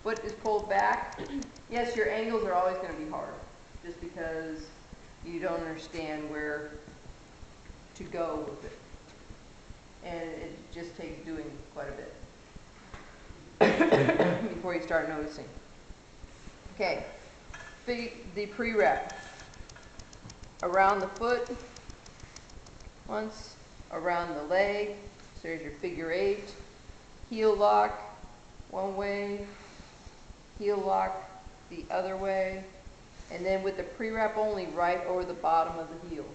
Foot is pulled back. Yes, your angles are always going to be hard, just because you don't understand where to go with it. And it just takes doing quite a bit before you start noticing. Okay, the pre-wrap. Around the foot, once, around the leg, so there's your figure 8, heel lock one way, heel lock the other way, and then with the pre-wrap only right over the bottom of the heel.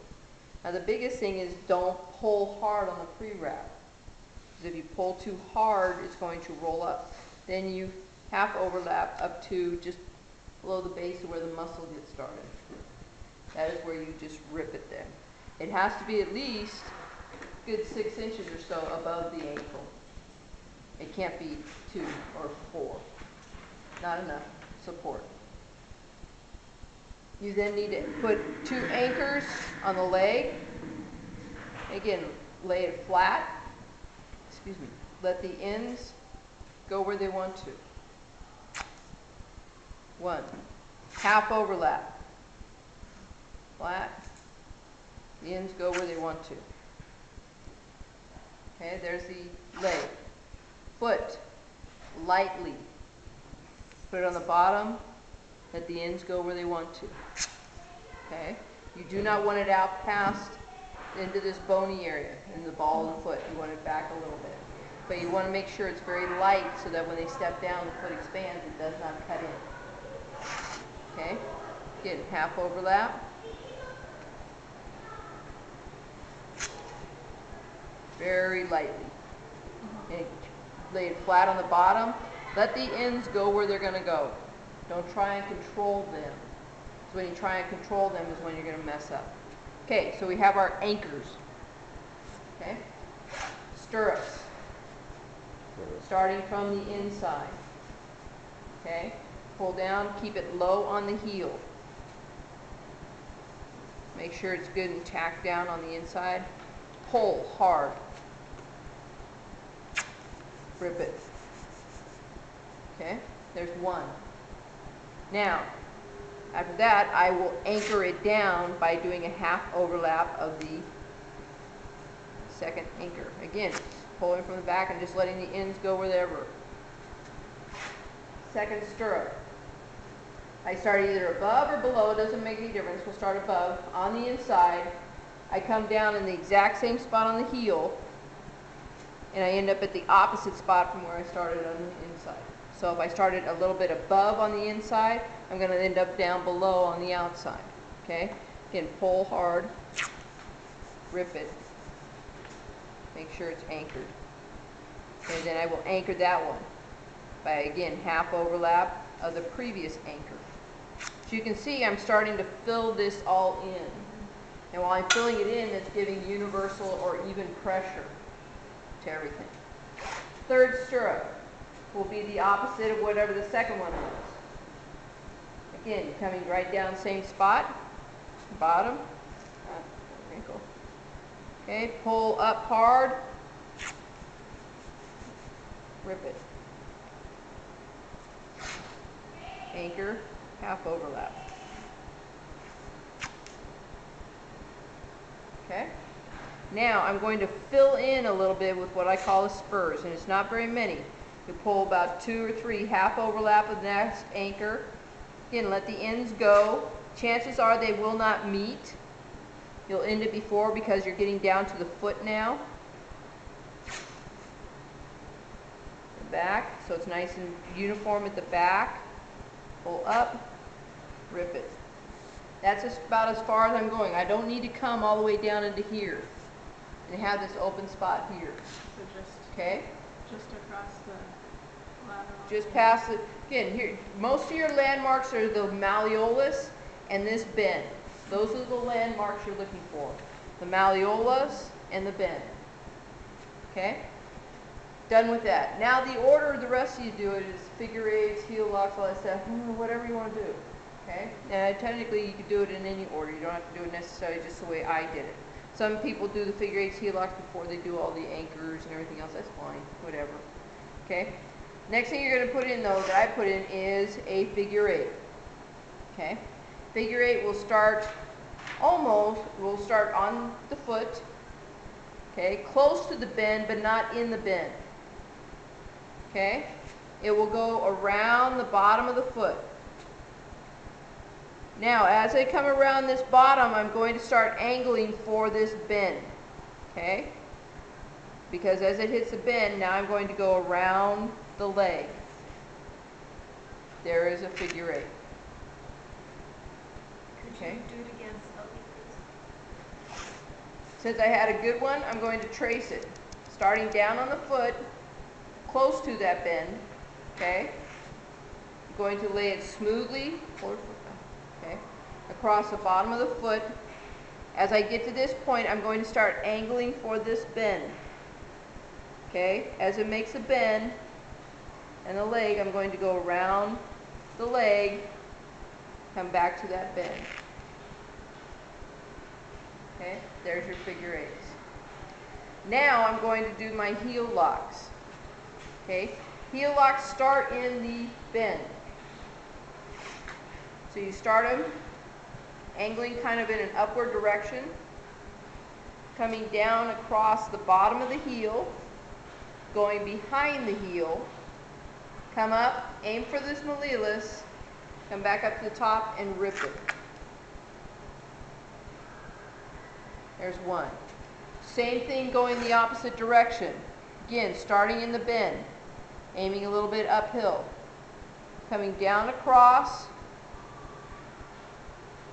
Now the biggest thing is don't pull hard on the pre-wrap, because if you pull too hard, it's going to roll up. Then you half overlap up to just below the base of where the muscle gets started. That is where you just rip it then. It has to be at least a good 6 inches or so above the ankle. It can't be 2 or 4. Not enough support. You then need to put 2 anchors on the leg. Again, lay it flat. Excuse me. Let the ends go where they want to. 1. Half overlap. Flat. The ends go where they want to. Okay, there's the leg. Foot, lightly. Put it on the bottom. Let the ends go where they want to. Okay, you do not want it out past into this bony area in the ball of the foot. You want it back a little bit. But you want to make sure it's very light so that when they step down, the foot expands. It does not cut in. Okay, again, half overlap. Very lightly. And lay it flat on the bottom. Let the ends go where they're going to go. Don't try and control them. Because when you try and control them is when you're going to mess up. Okay, so we have our anchors. Okay? Stirrups. Starting from the inside. Okay? Pull down, keep it low on the heel. Make sure it's good and tacked down on the inside. Pull hard. Rip it. Okay, there's 1. Now, after that, I will anchor it down by doing a half overlap of the second anchor. Again, pulling from the back and just letting the ends go wherever. Second stirrup. I start either above or below, it doesn't make any difference. We'll start above. On the inside, I come down in the exact same spot on the heel, and I end up at the opposite spot from where I started on the inside. So if I started a little bit above on the inside, I'm going to end up down below on the outside. Okay? Again, pull hard, rip it, make sure it's anchored. And then I will anchor that one by, again, half overlap of the previous anchor. So you can see I'm starting to fill this all in. And while I'm filling it in, it's giving universal or even pressure to everything. Third stirrup will be the opposite of whatever the second one was. Again, coming right down, same spot, bottom, wrinkle. Okay, pull up hard, rip it. Anchor, half overlap. Okay? Now I'm going to fill in a little bit with what I call the spurs, and it's not very many. You pull about 2 or 3, half overlap of the next anchor. Again, let the ends go. Chances are they will not meet. You'll end it before because you're getting down to the foot now. The back, so it's nice and uniform at the back. Pull up, rip it. That's just about as far as I'm going. I don't need to come all the way down into here and have this open spot here. So Just across the lateral. Just past it. Again, here, most of your landmarks are the malleolus and this bend. Those are the landmarks you're looking for. The malleolus and the bend. Okay? Done with that. Now the order the rest of you do it is figure 8s, heel locks, all that stuff, whatever you want to do. Okay? And technically you can do it in any order. You don't have to do it necessarily just the way I did it. Some people do the figure 8s, heel locks before they do all the anchors and everything else. That's fine. Whatever. Okay? Next thing you're going to put in though, that I put in, is a figure eight. Okay? Figure eight will start we'll start on the foot, okay, close to the bend but not in the bend. Okay? It will go around the bottom of the foot. Now, as I come around this bottom, I'm going to start angling for this bend. Okay? Because as it hits the bend, now I'm going to go around the leg. There is a figure eight. Could you do it again slowly, please? Since I had a good one, I'm going to trace it. Starting down on the foot, close to that bend. Okay? I'm going to lay it smoothly, okay, across the bottom of the foot. As I get to this point, I'm going to start angling for this bend. Okay? As it makes a bend, and the leg, I'm going to go around the leg, come back to that bend. Okay? There's your figure eights. Now I'm going to do my heel locks. Okay? Heel locks start in the bend. So you start them angling kind of in an upward direction, coming down across the bottom of the heel, going behind the heel, come up, aim for this malleolus, come back up to the top and rip it. There's one. Same thing going the opposite direction. Again, starting in the bend, aiming a little bit uphill, coming down across,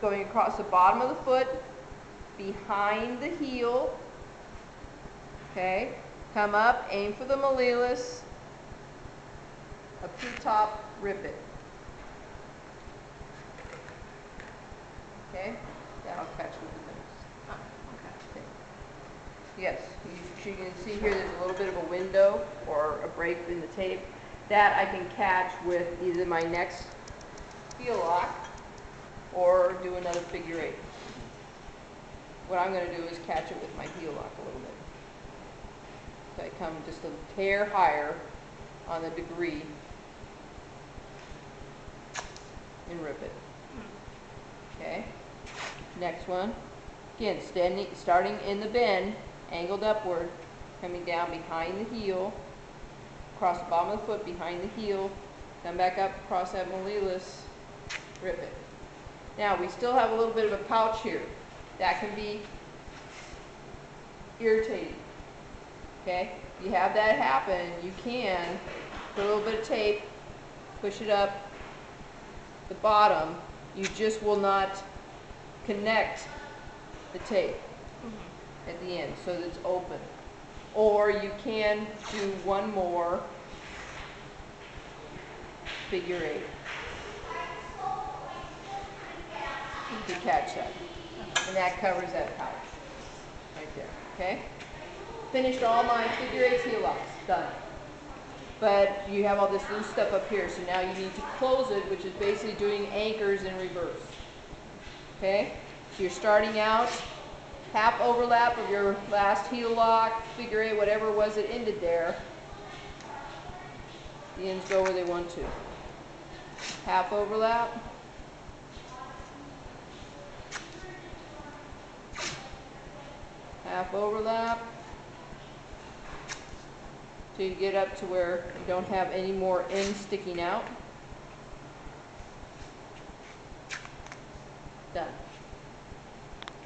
going across the bottom of the foot, behind the heel, okay, come up, aim for the malleolus, up to the top, rip it. Okay, that'll catch with the nose. Oh, okay. Yes, you can see here there's a little bit of a window or a break in the tape. That I can catch with either my next heel lock or do another figure eight. What I'm going to do is catch it with my heel lock a little bit. So I come just a hair higher on the degree and rip it. Okay. Next one. Again, starting in the bend, angled upward, coming down behind the heel, across the bottom of the foot, behind the heel, come back up across that malleolus, rip it. Now, we still have a little bit of a pouch here. That can be irritating. Okay? If you have that happen, you can put a little bit of tape, push it up the bottom. You just will not connect the tape at the end so that it's open. Or you can do one more figure eight to catch that. And that covers that pouch right there. Okay? Finished all my figure eights, heel locks. Done. But you have all this loose stuff up here, so now you need to close it, which is basically doing anchors in reverse. Okay? So you're starting out, half overlap of your last heel lock, figure eight, whatever it was that ended there. The ends go where they want to. Half overlap. Half overlap. Till you get up to where you don't have any more ends sticking out. Done.